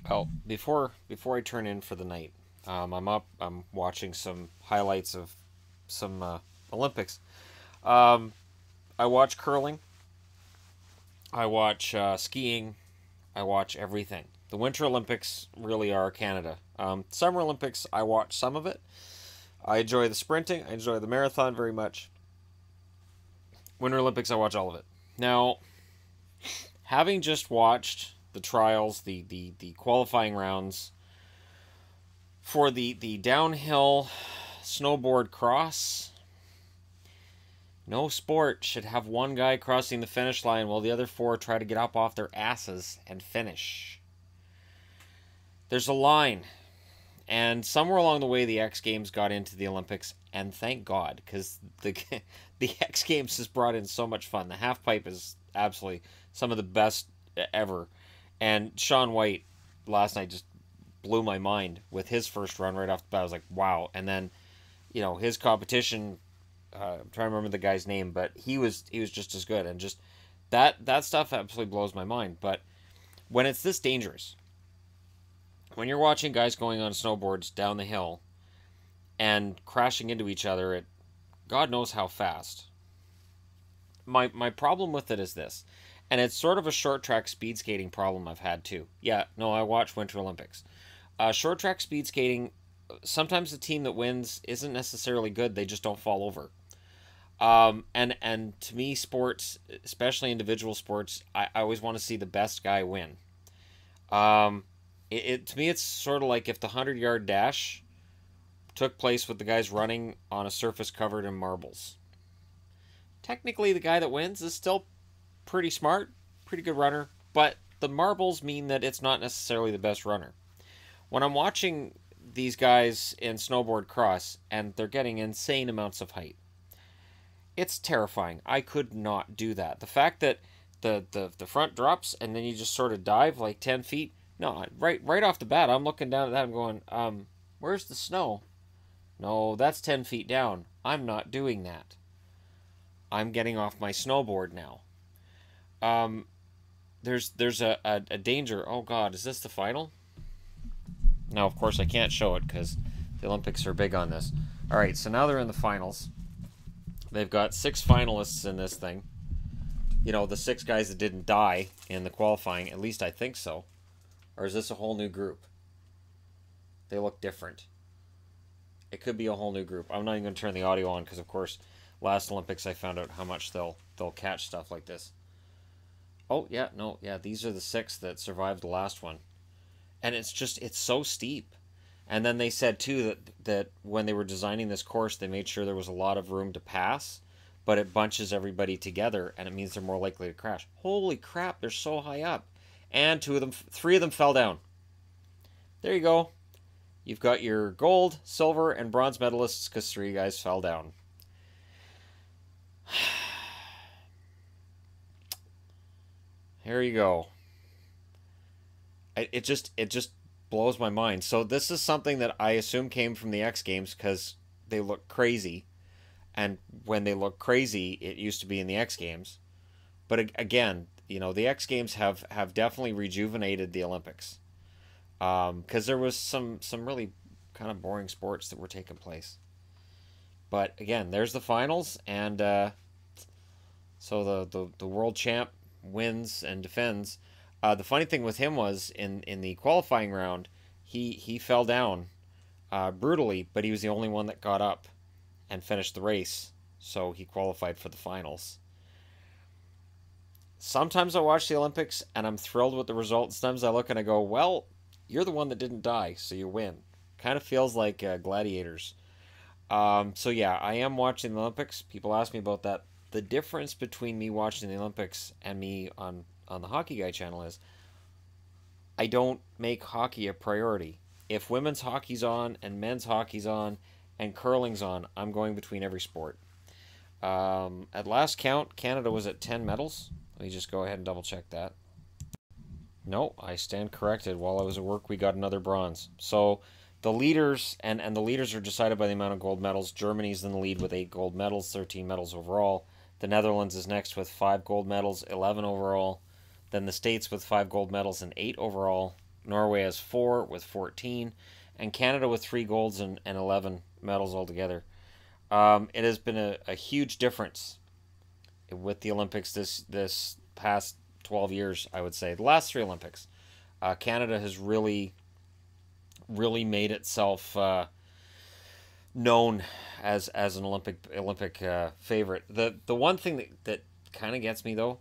Well, before I turn in for the night, I'm up. I'm watching some highlights of some Olympics. Um, I watch curling. I watch skiing. I watch everything. The Winter Olympics really are Canada. Summer Olympics, I watch some of it. I enjoy the sprinting. I enjoy the marathon very much. Winter Olympics, I watch all of it. Now, having just watched the trials, the qualifying rounds for the downhill snowboard cross, no sport should have one guy crossing the finish line while the other four try to get up off their asses and finish. There's a line, and somewhere along the way, the X Games got into the Olympics, and thank God, because the X Games has brought in so much fun. The half pipe is absolutely some of the best ever, and Shaun White last night just blew my mind with his first run right off the bat. I was like, wow. And then, his competition. I'm trying to remember the guy's name, but he was just as good, and just that stuff absolutely blows my mind. But when it's this dangerous, when you're watching guys going on snowboards down the hill and crashing into each other at God knows how fast, my problem with it is this, and it's sort of a short track speed skating problem I've had too. Yeah, no, I watch Winter Olympics. Short track speed skating, sometimes the team that wins isn't necessarily good. They just don't fall over. And to me, sports, especially individual sports, I always want to see the best guy win. Um, to me, it's sort of like if the 100-yard dash took place with the guys running on a surface covered in marbles. Technically, the guy that wins is still pretty smart, pretty good runner, but the marbles mean that it's not necessarily the best runner. When I'm watching these guys in snowboard cross and they're getting insane amounts of height, it's terrifying. I could not do that. The fact that the front drops and then you just sort of dive like 10 feet. No, right off the bat, I'm looking down at that. I'm going, where's the snow? No, that's 10 feet down. I'm not doing that. I'm getting off my snowboard now. Um, there's a danger. Oh God, is this the final? Now, of course, I can't show it because the Olympics are big on this. All right, so now they're in the finals. They've got 6 finalists in this thing. The 6 guys that didn't die in the qualifying. At least I think so. Or is this a whole new group? They look different. It could be a whole new group. I'm not even going to turn the audio on because, of course, last Olympics I found out how much they'll catch stuff like this. Oh, yeah, no, yeah, these are the 6 that survived the last one. And it's so steep. And then they said too that when they were designing this course, they made sure there was a lot of room to pass, but it bunches everybody together, and it means they're more likely to crash. Holy crap, they're so high up. And 3 of them fell down. There you go. You've got your gold, silver, and bronze medalists because 3 guys fell down. Here you go. It just blows my mind. So this is something that I assume came from the X Games because they look crazy, and when they look crazy, it used to be in the X Games. But again, the X Games have definitely rejuvenated the Olympics, because there was some really kind of boring sports that were taking place. But again, there's the finals, and so the world champ wins and defends. The funny thing with him was in the qualifying round, he fell down brutally, but he was the only one that got up and finished the race, so he qualified for the finals. Sometimes I watch the Olympics and I'm thrilled with the result. Sometimes I look and I go, well, you're the one that didn't die, so you win. Kind of feels like gladiators. So yeah, I am watching the Olympics. People ask me about that. The difference between me watching the Olympics and me on the Hockey Guy channel is I don't make hockey a priority. If women's hockey's on and men's hockey's on and curling's on, I'm going between every sport. At last count, Canada was at 10 medals. Let me just go ahead and double check that. No, I stand corrected. While I was at work, we got another bronze. So the leaders, and the leaders are decided by the amount of gold medals. Germany's in the lead with 8 gold medals, 13 medals overall. The Netherlands is next with 5 gold medals, 11 overall. Then the States with 5 gold medals and 8 overall. Norway has 4 with 14, and Canada with 3 golds and 11 medals altogether. It has been a huge difference with the Olympics this past 12 years, I would say. The last 3 Olympics, Canada has really made itself known as an Olympic favorite. The one thing that kind of gets me though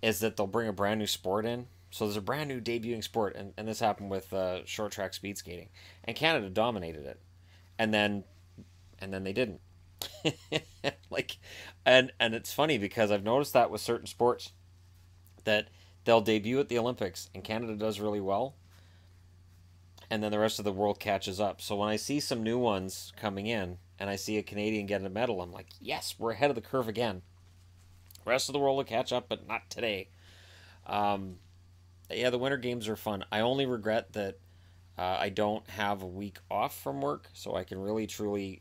is that they'll bring a brand new sport in. So there's a brand new debuting sport, and this happened with short track speed skating, and Canada dominated it, and then they didn't. Like, and it's funny because I've noticed that with certain sports that they'll debut at the Olympics and Canada does really well, and then the rest of the world catches up. So when I see some new ones coming in and I see a Canadian get a medal, I'm like, yes, we're ahead of the curve again. The rest of the world will catch up, but not today. Yeah, the Winter Games are fun. I only regret that I don't have a week off from work, so I can really truly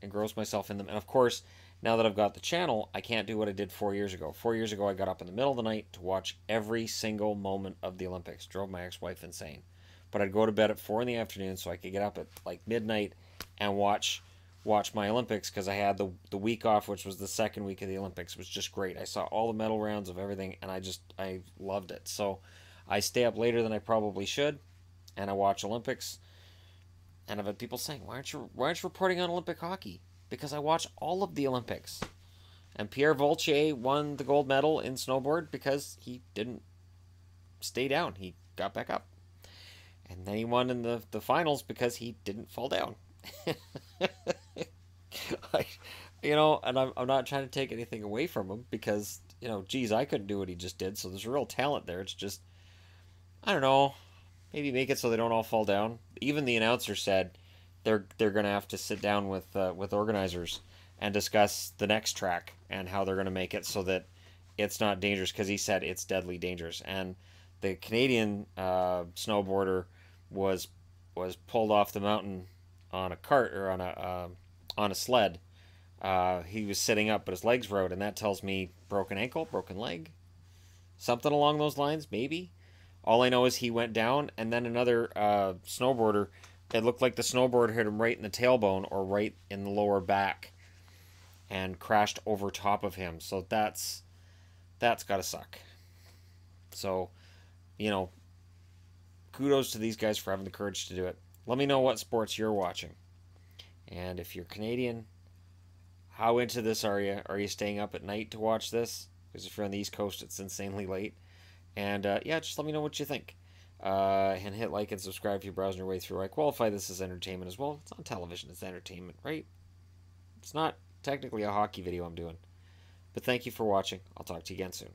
engross myself in them. And of course, now that I've got the channel, I can't do what I did 4 years ago. 4 years ago, I got up in the middle of the night to watch every single moment of the Olympics. Drove my ex-wife insane. But I'd go to bed at 4 in the afternoon so I could get up at like midnight and watch my Olympics, because I had the week off, which was the second week of the Olympics. It was just great. I saw all the medal rounds of everything, and I loved it. So I stay up later than I probably should, and I watch Olympics. And I've had people saying, why aren't you reporting on Olympic hockey? Because I watch all of the Olympics. And Pierre Vaultier won the gold medal in snowboard because he didn't stay down. He got back up. And then he won in the finals because he didn't fall down. And I'm not trying to take anything away from him because, geez, I couldn't do what he just did. So there's real talent there. It's just, I don't know, maybe make it so they don't all fall down. Even the announcer said they're going to have to sit down with organizers and discuss the next track and how they're going to make it so that it's not dangerous, because he said it's deadly dangerous. And the Canadian snowboarder was pulled off the mountain on a cart, or on a sled. He was sitting up, but his legs were out, and that tells me broken ankle, broken leg, something along those lines, maybe. All I know is he went down, and then another snowboarder, it looked like the snowboard hit him right in the tailbone or right in the lower back and crashed over top of him. So that's gotta suck. So, kudos to these guys for having the courage to do it. Let me know what sports you're watching. And if you're Canadian, how into this are you? Are you staying up at night to watch this? Because if you're on the East Coast, it's insanely late. And just let me know what you think. And hit like and subscribe if you're browsing your way through. I qualify this as entertainment as well. It's on television. It's entertainment, right? It's not technically a hockey video I'm doing. But thank you for watching. I'll talk to you again soon.